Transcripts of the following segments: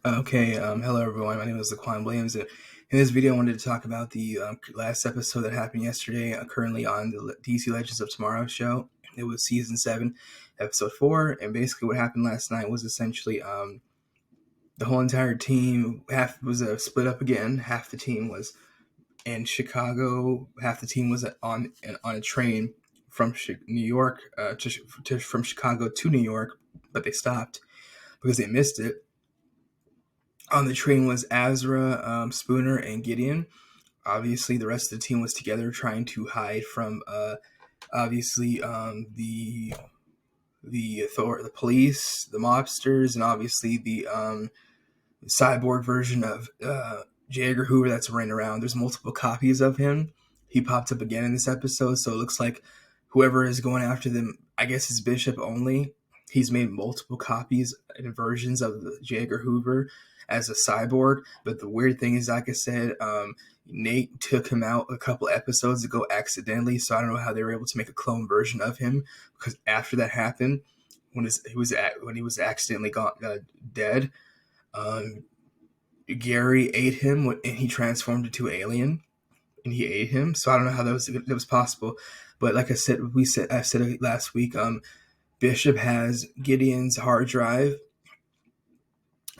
Hello everyone. My name is Laquan Williams. And in this video, I wanted to talk about the last episode that happened yesterday, currently on the DC Legends of Tomorrow show. It was season 7, episode 4, and basically what happened last night was essentially the whole entire team half was split up again. Half the team was in Chicago, half the team was on a train from New York from Chicago to New York, but they stopped because they missed it. On the train was Azra, Spooner, and Gideon. Obviously, the rest of the team was together trying to hide from, obviously, the police, the mobsters, and obviously the cyborg version of J. Edgar Hoover that's running around. There's multiple copies of him. He popped up again in this episode, so it looks like whoever is going after them, I guess, is Bishop only. He's made multiple copies and versions of J. Edgar Hoover as a cyborg. But the weird thing is, like I said, Nate took him out a couple episodes ago accidentally, so I don't know how they were able to make a clone version of him. Because after that happened, when he was accidentally dead, Gary ate him and he transformed into an alien, and he ate him. So I don't know how that was possible. But like I said, I said it last week. Bishop has Gideon's hard drive,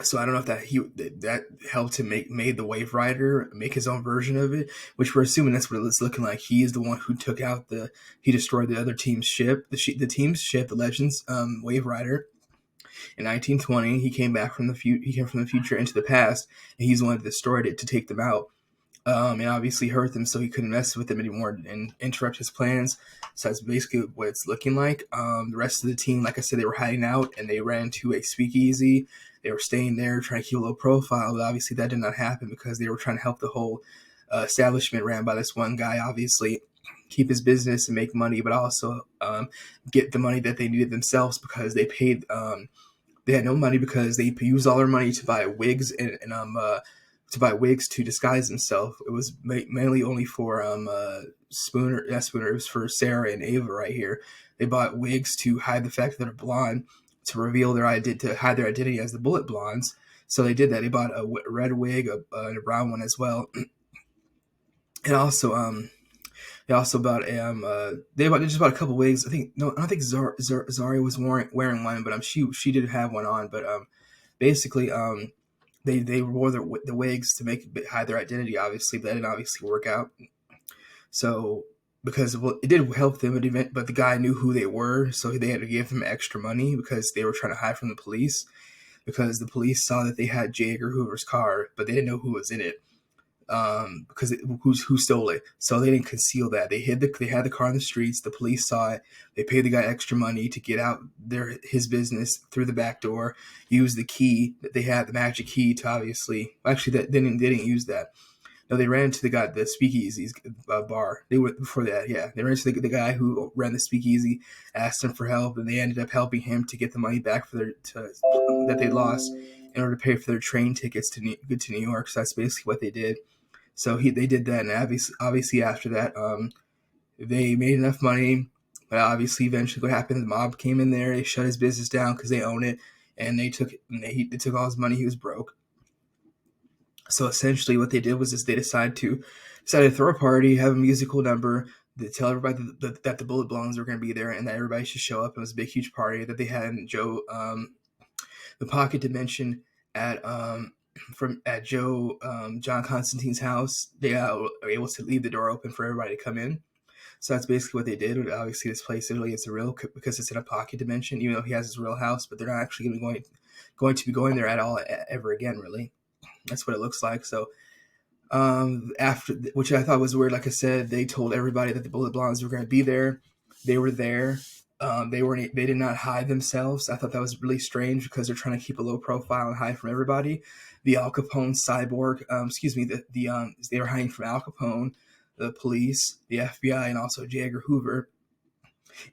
so I don't know if that helped him made the Wave Rider make his own version of it, which we're assuming that's what it's looking like. He is the one who he destroyed the other team's ship, the team's ship, the Legends Wave Rider. In 1920, he came from the future into the past, and he's the one that destroyed it to take them out. And obviously hurt them, so he couldn't mess with them anymore and interrupt his plans. So that's basically what it's looking like. The rest of the team, like I said, they were hiding out, and they ran to a speakeasy. They were staying there, trying to keep a low profile, but obviously that did not happen because they were trying to help the whole establishment ran by this one guy, obviously keep his business and make money, but also get the money that they needed themselves because they paid. They had no money because they used all their money to buy wigs to disguise himself. It was mainly only for Spooner. Not Spooner. It was for Sarah and Ava right here. They bought wigs to hide the fact that they're blonde, to reveal to hide their identity as the Bullet Blondes. So they did that. They bought a red wig, and a brown one as well, and also they also bought they just bought a couple wigs. I don't think Zari was wearing one, but she did have one on. But basically they wore the wigs to hide their identity, obviously, but that didn't obviously work out. So because it did help them, but the guy knew who they were, so they had to give him extra money because they were trying to hide from the police. Because the police saw that they had J. Edgar Hoover's car, but they didn't know who was in it. Because who stole it, so they didn't conceal that. They had the car in the streets. The police saw it. They paid the guy extra money to get out his business through the back door. Use the key that they had, the magic key, to obviously. Actually, they didn't use that. No, they ran into the speakeasy's bar. They went before that. Yeah, they ran into the guy who ran the speakeasy, asked him for help, and they ended up helping him to get the money back that they lost in order to pay for their train tickets to New York. So that's basically what they did. So they did that, and obviously after that, they made enough money. But obviously, eventually, what happened? The mob came in there. They shut his business down because they own it, and they took all his money. He was broke. So essentially, what they did was they decided to throw a party, have a musical number, to tell everybody that the Bullet Blondes were going to be there, and that everybody should show up. It was a big, huge party that they had in the Pocket Dimension at John Constantine's house. They were able to leave the door open for everybody to come in. So that's basically what they did. Obviously, this place really is real because it's in a pocket dimension, even though he has his real house, but they're not actually going to be going there at all ever again, really. That's what it looks like. So after, which I thought was weird, like I said, they told everybody that the Bullet Blondes were going to be there. They were there. They did not hide themselves. I thought that was really strange because they're trying to keep a low profile and hide from everybody. The Al Capone cyborg, they were hiding from Al Capone, the police, the FBI, and also J. Edgar Hoover.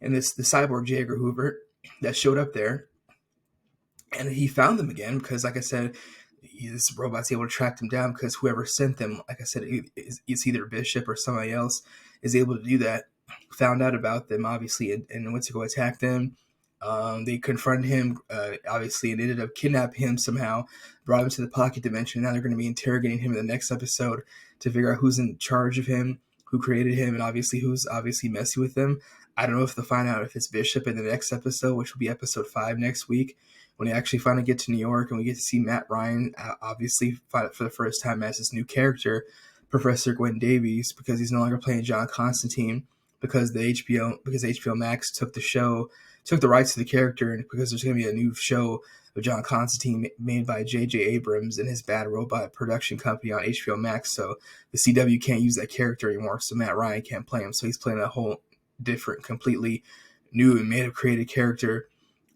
And the cyborg J. Edgar Hoover that showed up there, and he found them again because, like I said, this robot's able to track them down because whoever sent them, like I said, it's either Bishop or somebody else is able to do that. Found out about them, obviously, and went to go attack them. They confronted him, obviously, and ended up kidnapping him somehow, brought him to the pocket dimension. Now they're going to be interrogating him in the next episode to figure out who's in charge of him, who created him, and obviously who's obviously messy with him. I don't know if they'll find out if it's Bishop in the next episode, which will be episode 5 next week, when they actually finally get to New York and we get to see Matt Ryan obviously fight for the first time as his new character, Professor Gwen Davies, because he's no longer playing John Constantine because HBO Max took the rights to the character, and because there's going to be a new show of John Constantine made by J.J. Abrams and his Bad Robot production company on HBO Max. So the CW can't use that character anymore, so Matt Ryan can't play him. So he's playing a whole different, completely new and made of created character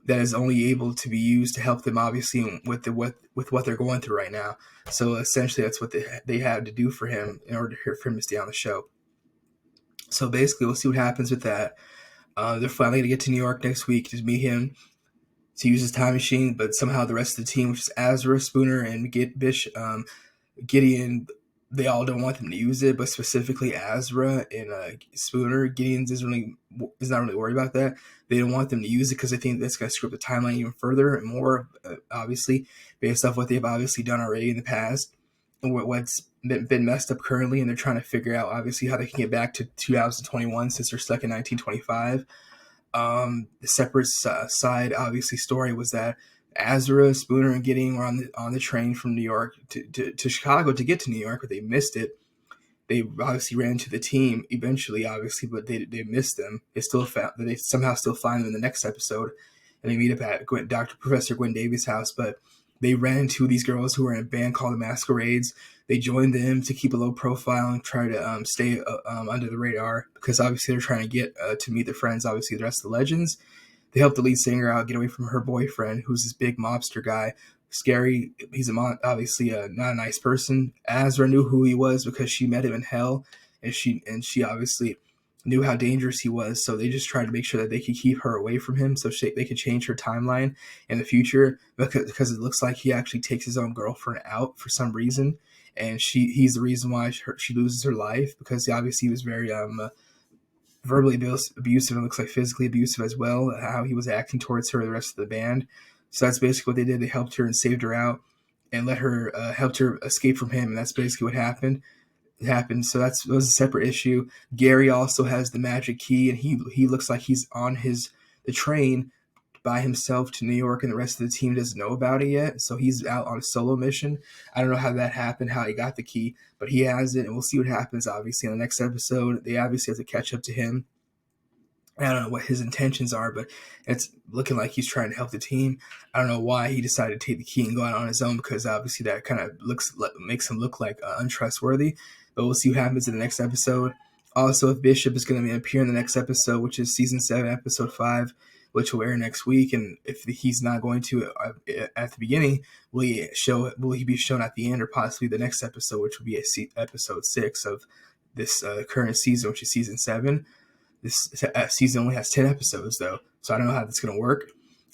that is only able to be used to help them, obviously, with what they're going through right now. So essentially, that's what they had to do for him in order for him to stay on the show. So basically, we'll see what happens with that. They're finally going to get to New York next week to meet him, to use his time machine, but somehow the rest of the team, which is Azra, Spooner, and Gideon, they all don't want them to use it, but specifically Azra and Spooner. Gideon is not really worried about that. They don't want them to use it because they think that's going to screw up the timeline even further and more, obviously, based off what they've obviously done already in the past and what's been messed up currently, and they're trying to figure out, obviously, how they can get back to 2021 since they're stuck in 1925. The separate side, obviously, story was that Azra, Spooner, and Gideon were on the train from New York to Chicago to get to New York, but they missed it. They obviously ran into the team eventually, obviously, but they missed them. They somehow still find them in the next episode, and they meet up at Professor Gwen Davies' house. But they ran into these girls who were in a band called the Masquerades. They joined them to keep a low profile and try to stay under the radar because obviously they're trying to get to meet their friends, obviously the rest of the legends. They help the lead singer out, get away from her boyfriend, who's this big mobster guy. Scary. He's obviously not a nice person. Azra knew who he was because she met him in hell, and she obviously knew how dangerous he was. So they just tried to make sure that they could keep her away from him, so they could change her timeline in the future. Because it looks like he actually takes his own girlfriend out for some reason, and he's the reason why she loses her life, because obviously he was very verbally abusive and looks like physically abusive as well, how he was acting towards her and the rest of the band. So that's basically what they did. They helped her and saved her out and helped her escape from him, and that's basically what happened. So that was a separate issue. Gary also has the magic key, and he looks like he's on the train by himself to New York, and the rest of the team doesn't know about it yet. So he's out on a solo mission. I don't know how that happened, how he got the key, but he has it, and we'll see what happens, obviously, in the next episode. They obviously have to catch up to him. I don't know what his intentions are, but it's looking like he's trying to help the team. I don't know why he decided to take the key and go out on his own, because obviously that kind of makes him look like untrustworthy. But we'll see what happens in the next episode. Also, if Bishop is going to appear in the next episode, which is season 7, episode 5, which will air next week, and if he's not going to at the beginning, will he be shown at the end, or possibly the next episode, which will be episode 6 of this current season, which is season 7. This season only has 10 episodes, though, so I don't know how that's going to work.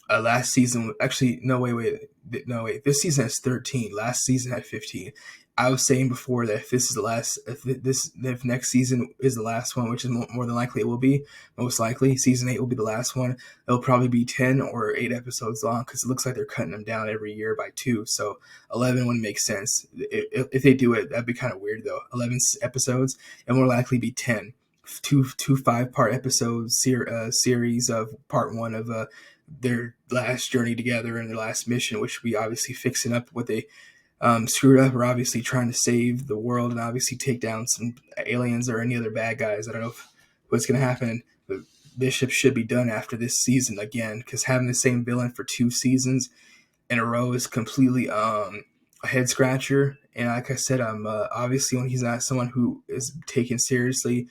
Last season, actually, no, wait. This season has 13. Last season had 15. I was saying before that if this is the last, if next season is the last one, which is more than likely it will be, most likely, season 8 will be the last one. It'll probably be 10 or 8 episodes long, because it looks like they're cutting them down every year by 2. So 11 wouldn't make sense. If they do it, that'd be kind of weird, though. 11 episodes, and more likely be 10. Two 5-part episode series of part 1 of their last journey together and their last mission, which will be obviously fixing up what they screwed up, or obviously trying to save the world and obviously take down some aliens or any other bad guys. I don't know what's going to happen, but Bishop should be done after this season again, because having the same villain for 2 seasons in a row is completely a head scratcher. And like I said, obviously when he's not someone who is taken seriously,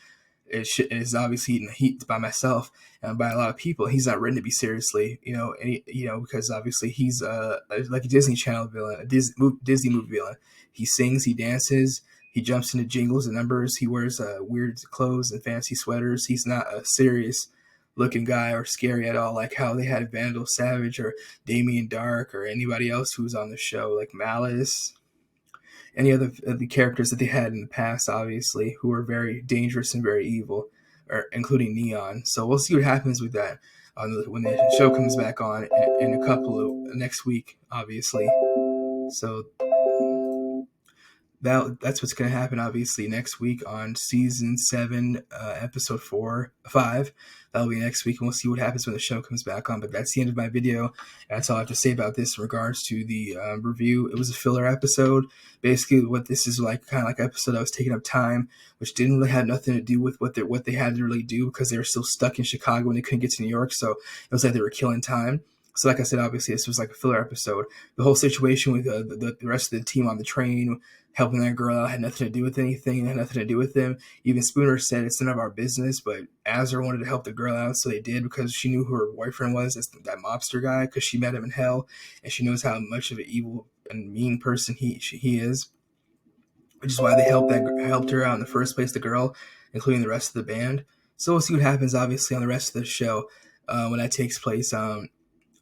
it is obviously eating the heat by myself and by a lot of people. He's not written to be seriously, because obviously he's like a Disney Channel villain, a Disney movie villain. He sings, he dances, he jumps into jingles and numbers. He wears weird clothes and fancy sweaters. He's not a serious looking guy or scary at all, like how they had Vandal Savage or Damien Dark or anybody else who was on the show, like Malice. Any other of the characters that they had in the past, obviously, who were very dangerous and very evil, including Neon. So we'll see what happens with that. when the show comes back on in a couple of next week, obviously. So that's what's going to happen obviously next week on season 7, episode 5. That'll be next week, and we'll see what happens when the show comes back on. But that's the end of my video. That's all I have to say about this in regards to the review. It was a filler episode. Basically what this is like, kind of like an episode that was taking up time, which didn't really have nothing to do with what they had to really do, because they were still stuck in Chicago and they couldn't get to New York. So it was like they were killing time. So like I said, obviously this was like a filler episode. The whole situation with the rest of the team on the train helping that girl out had nothing to do with anything. It had nothing to do with them. Even Spooner said it's none of our business, but Azra wanted to help the girl out, so they did, because she knew who her boyfriend was, as that mobster guy, because she met him in hell, and she knows how much of an evil and mean person he is, which is why they helped her out in the first place, the girl, including the rest of the band. So we'll see what happens, obviously, on the rest of the show when that takes place.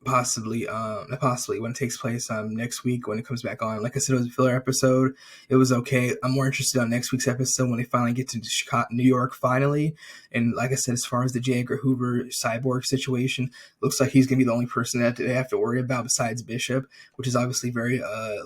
Possibly when it takes place next week when it comes back on. Like I said, it was a filler episode. It was okay. I'm more interested on next week's episode when they finally get to Chicago, New York, finally. And like I said, as far as the J. Edgar Hoover cyborg situation, looks like he's gonna be the only person that they have to worry about besides Bishop, which is obviously very I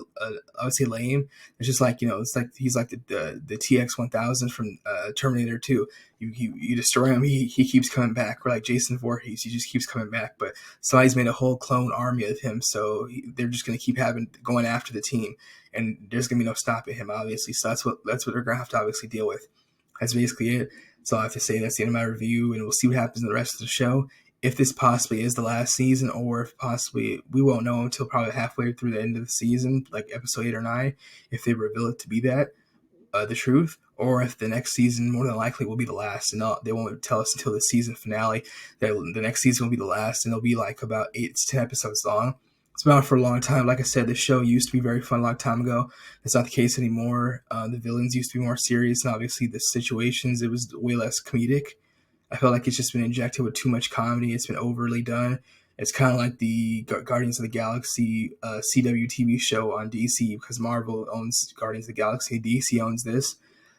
would say lame. It's just like, it's like he's like the TX-1000 from Terminator 2. You destroy him, he keeps coming back. Or like Jason Voorhees, he just keeps coming back. But somebody's made a whole clone army of him, so they're just going to keep going after the team, and there's going to be no stopping him, obviously. So that's what they're going to have to obviously deal with. That's basically it. That's all I have to say. That's the end of my review, and we'll see what happens in the rest of the show. If this possibly is the last season, or if possibly we won't know until probably halfway through the end of the season, like episode 8 or 9, if they reveal it to be that. The truth, or if the next season more than likely will be the last, and they won't tell us until the season finale that the next season will be the last, and it'll be like about 8 to 10 episodes long. It's been on for a long time. Like I said, the show used to be very fun a long time ago. It's not the case anymore. The villains used to be more serious, and obviously the situations, it was way less comedic. I feel like it's just been injected with too much comedy. It's been overly done. It's kind of like the Guardians of the Galaxy CW TV show on DC, because Marvel owns Guardians of the Galaxy. DC owns this.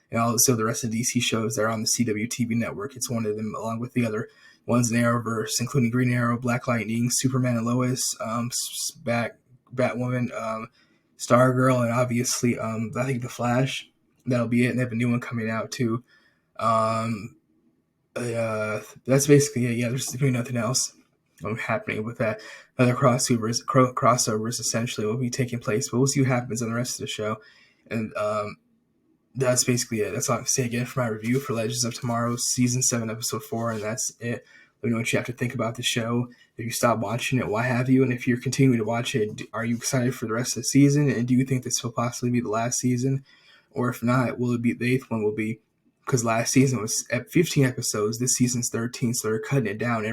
And also the rest of the DC shows that are on the CW TV network. It's one of them, along with the other ones in the Arrowverse, including Green Arrow, Black Lightning, Superman and Lois, Batwoman, Stargirl, and obviously I think The Flash. That'll be it. And they have a new one coming out too. That's basically it. Yeah, there's really nothing else happening with that. Other crossovers essentially will be taking place, but we'll see what happens on the rest of the show. And that's basically it. That's all I have to say again for my review for Legends of Tomorrow, season 7, episode 4, and that's it. Let me know what you have to think about the show. If you stop watching it, why have you? And if you're continuing to watch it, are you excited for the rest of the season? And do you think this will possibly be the last season? Or if not, will it be the 8th one? Will be, because last season was at 15 episodes. This season's 13, so they're cutting it down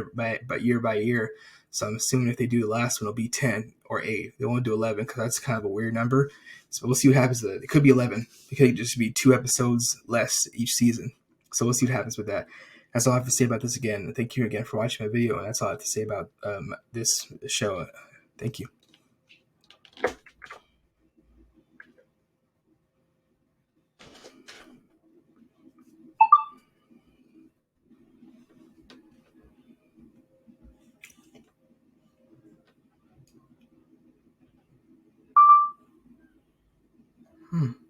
year by year. So I'm assuming if they do the last one, it'll be 10 or 8. They won't do 11 because that's kind of a weird number. So we'll see what happens. It could be 11. It could just be 2 episodes less each season. So we'll see what happens with that. That's all I have to say about this again. Thank you again for watching my video, and that's all I have to say about this show. Thank you. Hmm.